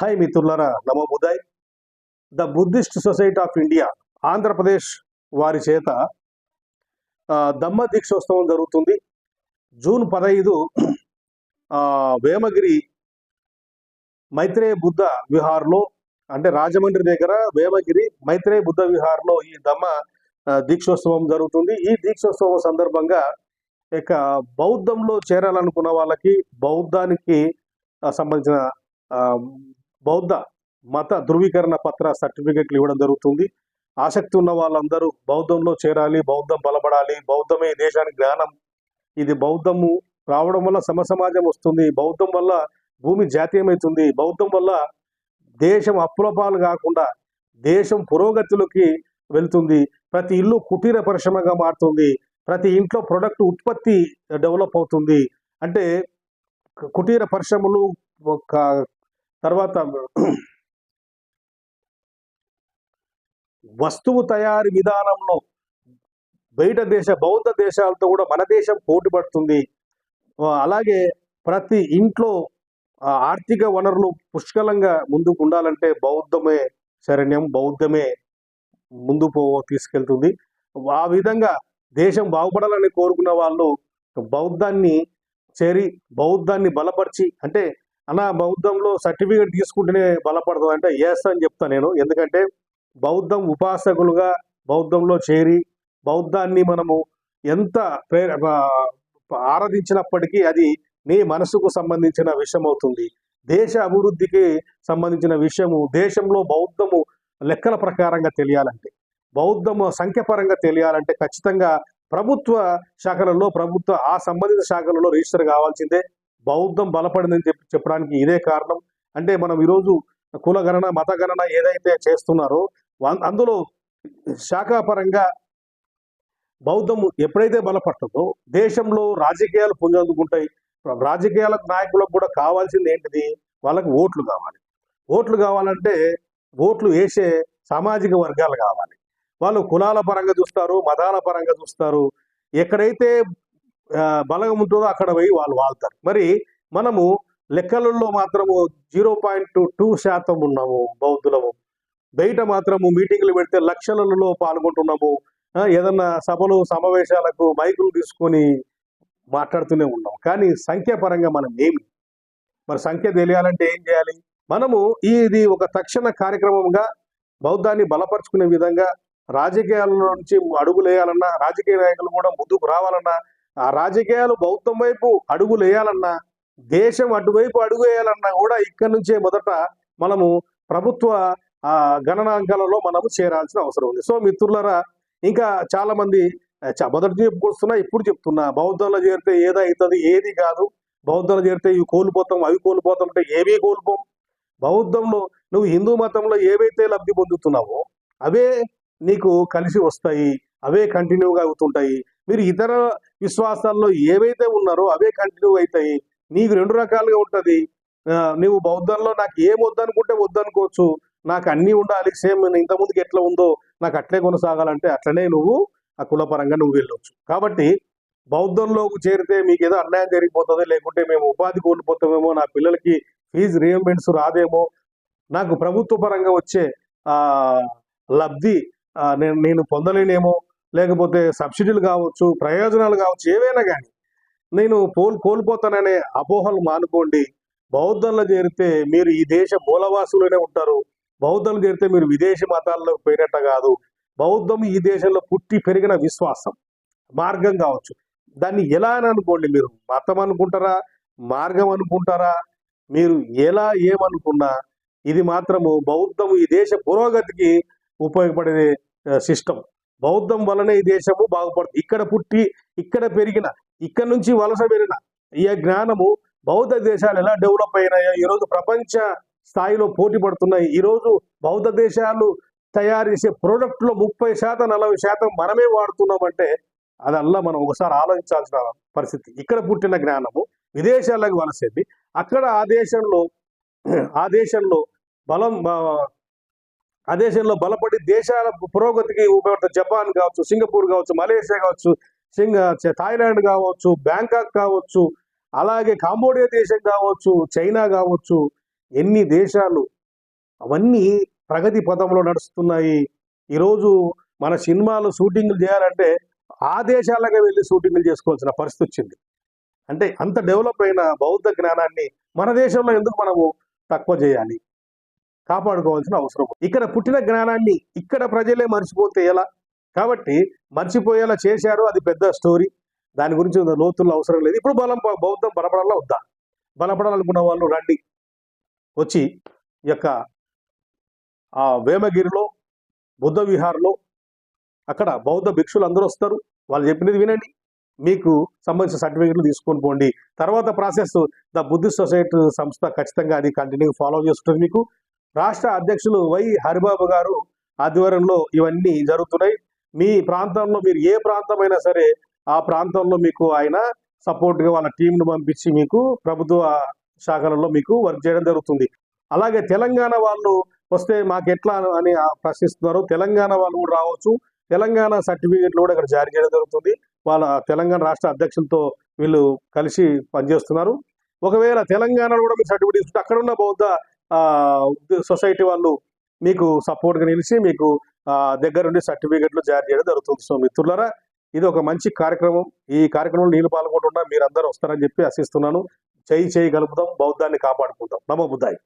Hi మిత్రులారా, నమో బుధాయ్. The Buddhist society of India Andhra Pradesh వారి చేత దమ్మ దీక్షోత్సవం జరుగుతుంది. జూన్ 15 వేమగిరి మైత్రేయ బుద్ధ విహార్లో, అంటే రాజమండ్రి దగ్గర వేమగిరి మైత్రేయ బుద్ధ విహార్లో ఈ దమ్మ దీక్షోత్సవం జరుగుతుంది. ఈ దీక్షోత్సవం సందర్భంగా ఇక బౌద్ధంలో చేరాలనుకున్న వాళ్ళకి బౌద్ధానికి సంబంధించిన బౌద్ధ మత ధృవీకరణ పత్ర సర్టిఫికెట్లు ఇవ్వడం జరుగుతుంది. ఆసక్తి ఉన్న వాళ్ళందరూ బౌద్ధంలో చేరాలి, బౌద్ధం బలపడాలి, బౌద్ధమే దేశానికి జ్ఞానం, ఇది బౌద్ధము రావడం వల్ల సమసమాజం వస్తుంది, బౌద్ధం వల్ల భూమి జాతీయమవుతుంది, బౌద్ధం వల్ల దేశం అప్పులపాలు కాకుండా దేశం పురోగతిలోకి వెళ్తుంది, ప్రతి ఇల్లు కుటీర పరిశ్రమగా మారుతుంది, ప్రతి ఇంట్లో ప్రొడక్ట్ ఉత్పత్తి డెవలప్ అవుతుంది. అంటే కుటీర పరిశ్రమలు తర్వాత వస్తువు తయారీ విధానంలో బయట బౌద్ధ దేశాలతో కూడా మన దేశం పోటీ పడుతుంది. అలాగే ప్రతి ఇంట్లో ఆర్థిక వనరులు పుష్కలంగా ముందుకు ఉండాలంటే బౌద్ధమే శరణ్యం, బౌద్ధమే ముందు తీసుకెళ్తుంది. ఆ విధంగా దేశం బాగుపడాలని కోరుకున్న వాళ్ళు బౌద్ధాన్ని చేరి బౌద్ధాన్ని బలపరిచి, అంటే అన్న బౌద్ధంలో సర్టిఫికేట్ తీసుకుంటేనే బలపడుతుంది అంటే ఎస్ అని చెప్తాను నేను. ఎందుకంటే బౌద్ధం ఉపాసకులుగా బౌద్ధంలో చేరి బౌద్ధాన్ని మనము ఎంత ఆరాధించినప్పటికీ అది నీ మనసుకు సంబంధించిన విషయం అవుతుంది. దేశ అభివృద్ధికి సంబంధించిన విషయము. దేశంలో బౌద్ధము లెక్కల ప్రకారంగా తెలియాలంటే, బౌద్ధము సంఖ్యపరంగా తెలియాలంటే ఖచ్చితంగా ప్రభుత్వ శాఖలలో ఆ సంబంధిత శాఖలలో రిజిస్టర్ కావాల్సిందే. బౌద్ధం బలపడిందని చెప్పడానికి ఇదే కారణం. అంటే మనం ఈరోజు కులగణన, మతగణన ఏదైతే చేస్తున్నారో అందులో శాఖాపరంగా బౌద్ధం ఎప్పుడైతే బలపడుతుందో దేశంలో రాజకీయాలు పుంజందుకుంటాయి. రాజకీయాల నాయకులకు కూడా కావాల్సింది ఏంటిది? వాళ్ళకి ఓట్లు కావాలి. ఓట్లు కావాలంటే ఓట్లు వేసే సామాజిక వర్గాలు కావాలి. వాళ్ళు కులాల పరంగా చూస్తారు, మతాల పరంగా చూస్తారు. ఎక్కడైతే బలం ఉంటుందో అక్కడ పోయి వాళ్ళు వాళ్తారు. మరి మనము లెక్కలలో మాత్రము 0.2% ఉన్నాము బౌద్ధులము. బయట మాత్రము మీటింగ్లు పెడితే లక్షలలో పాల్గొంటున్నాము. ఏదన్నా సభలు సమావేశాలకు మైకులు తీసుకొని మాట్లాడుతూనే ఉన్నాం. కానీ సంఖ్యాపరంగా మనం ఏమి, మరి సంఖ్య తెలియాలంటే ఏం చేయాలి? మనము ఇది ఒక తక్షణ కార్యక్రమంగా బౌద్ధాన్ని బలపరుచుకునే విధంగా రాజకీయాల నుంచి అడుగులేయాలన్నా, రాజకీయ నాయకులు కూడా ముందుకు రావాలన్నా, ఆ రాజకీయాలు బౌద్ధం వైపు అడుగులు వేయాలన్నా, దేశం అటువైపు అడుగు వేయాలన్నా కూడా ఇక్కడి నుంచే మొదట మనము ప్రభుత్వ గణనాంకాలలో మనము చేరాల్సిన అవసరం ఉంది. సో మిత్రులారా, ఇంకా చాలా మంది మొదటి చెప్పుకొస్తున్నా, ఇప్పుడు చెప్తున్నా, బౌద్ధంలో చేరితే ఏదవుతుంది, ఏది కాదు, బౌద్ధంలో చేరితే ఇవి కోల్పోతాం, అవి కోల్పోతాం అంటే ఏమీ కోల్పోం. బౌద్ధంలో నువ్వు హిందూ మతంలో ఏవైతే లబ్ధి పొందుతున్నావో అవే నీకు కలిసి వస్తాయి, అవే కంటిన్యూగా అవుతుంటాయి. మీరు ఇతర విశ్వాసాల్లో ఏవైతే ఉన్నారో అవే కంటిన్యూ అవుతాయి. నీకు రెండు రకాలుగా ఉంటుంది. నువ్వు బౌద్ధంలో నాకు ఏం వద్దనుకుంటే వద్దనుకోవచ్చు, నాకు అన్నీ ఉండాలి, సేమ్ ఇంతకుముందుకు ఎట్లా ఉందో నాకు అట్లే కొనసాగాలంటే అట్లనే నువ్వు ఆ కులపరంగా నువ్వు వెళ్ళొచ్చు. కాబట్టి బౌద్ధంలోకి చేరితే మీకు ఏదో అన్యాయం జరిగిపోతుంది, లేకుంటే మేము ఉపాధి కోల్పోతామేమో, నా పిల్లలకి ఫీజు రియంబర్స్మెంట్స్ రాదేమో, నాకు ప్రభుత్వ పరంగా వచ్చే లబ్ధి నేను పొందలేనేమో, లేకపోతే సబ్సిడీలు కావచ్చు, ప్రయోజనాలు కావచ్చు, ఏవైనా కానీ నేను కోల్పోతాననే అపోహలు మానుకోండి. బౌద్ధంలో చేరితే మీరు ఈ దేశ మూలవాసులోనే ఉంటారు. బౌద్ధంలో చేరితే మీరు విదేశీ మతాల్లో పోయినట్ట కాదు. బౌద్ధం ఈ దేశంలో పుట్టి పెరిగిన విశ్వాసం, మార్గం కావచ్చు. దాన్ని ఎలా అని అనుకోండి, మీరు మతం అనుకుంటారా, మార్గం అనుకుంటారా, మీరు ఎలా ఏమనుకున్నా ఇది మాత్రము బౌద్ధము ఈ దేశ పురోగతికి ఉపయోగపడే సిస్టమ్. బౌద్ధం వలనే ఈ దేశము బాగుపడుతుంది. ఇక్కడ పుట్టి ఇక్కడ పెరిగిన, ఇక్కడ నుంచి వలస వెళ్ళిన ఈ జ్ఞానము బౌద్ధ దేశాలు ఎలా డెవలప్ అయినాయో ఈరోజు ప్రపంచ స్థాయిలో పోటీ పడుతున్నాయి. ఈరోజు బౌద్ధ దేశాలు తయారు చేసే ప్రోడక్ట్లో 30% 40% మనమే వాడుతున్నామంటే అదల్లా మనం ఒకసారి ఆలోచించాల్సిన పరిస్థితి. ఇక్కడ పుట్టిన జ్ఞానము విదేశాలకు వలసేది, అక్కడ ఆ దేశంలో బలపడి దేశాల పురోగతికి ఉపయోగపడుతుంది. జపాన్ కావచ్చు, సింగపూర్ కావచ్చు, మలేషియా కావచ్చు, థాయిలాండ్ కావచ్చు, బ్యాంకాక్ కావచ్చు, అలాగే కాంబోడియా దేశం కావచ్చు, చైనా కావచ్చు, ఎన్ని దేశాలు అవన్నీ ప్రగతి పథంలో నడుస్తున్నాయి. ఈరోజు మన సినిమాలు షూటింగ్లు చేయాలంటే ఆ దేశాలకే వెళ్ళి షూటింగ్లు చేసుకోవాల్సిన పరిస్థితి వచ్చింది. అంటే అంత డెవలప్ అయిన బౌద్ధ జ్ఞానాన్ని మన దేశంలో ఎందుకు మనము తక్కువ చేయాలి? కాపాడుకోవాల్సిన అవసరం. ఇక్కడ పుట్టిన జ్ఞానాన్ని ఇక్కడ ప్రజలే మర్చిపోతే ఎలా? కాబట్టి మర్చిపోయేలా చేశారు, అది పెద్ద స్టోరీ. దాని గురించి లోతుల్లో అవసరం లేదు. ఇప్పుడు బౌద్ధం బలపడాలా వద్దా? బలపడాలనుకున్న వాళ్ళు రండి, వచ్చి ఈ యొక్క వేమగిరిలో బుద్ధ విహార్లో అక్కడ బౌద్ధ భిక్షులు అందరూ వస్తారు. వాళ్ళు చెప్పినది వినండి, మీకు సంబంధించిన సర్టిఫికెట్లు తీసుకొని పోండి. తర్వాత ప్రాసెస్ ద బుద్ధిస్ట్ సొసైటీ సంస్థ ఖచ్చితంగా అది కంటిన్యూ ఫాలో చేస్తుంది. మీకు రాష్ట్ర అధ్యక్షులు వై హరిబాబు గారు ఆధ్వర్యంలో ఇవన్నీ జరుగుతున్నాయి. మీ ప్రాంతంలో మీరు ఏ ప్రాంతమైనా సరే ఆ ప్రాంతంలో మీకు ఆయన సపోర్ట్గా వాళ్ళ టీంను పంపించి మీకు ప్రభుత్వ శాఖలలో మీకు వర్క్ చేయడం జరుగుతుంది. అలాగే తెలంగాణ వాళ్ళు వస్తే మాకు ఎట్లా అని ప్రశ్నిస్తున్నారు. తెలంగాణ వాళ్ళు కూడా రావచ్చు. తెలంగాణ సర్టిఫికెట్లు కూడా ఇక్కడ జారీ చేయడం జరుగుతుంది. వాళ్ళ తెలంగాణ రాష్ట్ర అధ్యక్షులతో వీళ్ళు కలిసి పనిచేస్తున్నారు. ఒకవేళ తెలంగాణలో కూడా మీరు సర్టిఫికెట్ ఇస్తుంటే అక్కడ ఉన్న బౌద్ధ సొసైటీ వాళ్ళు మీకు సపోర్ట్గా నిలిచి మీకు దగ్గరుండి సర్టిఫికెట్లు జారీ చేయడం జరుగుతుంది. సో మిత్రులారా, ఇది ఒక మంచి కార్యక్రమం. ఈ కార్యక్రమంలో నేను పాల్గొంటున్నా, మీరందరూ వస్తారని చెప్పి ఆశిస్తున్నాను. చేయి కలుపుదాం, బౌద్ధాన్ని కాపాడుకుందాం. నమో బుద్ధాయ.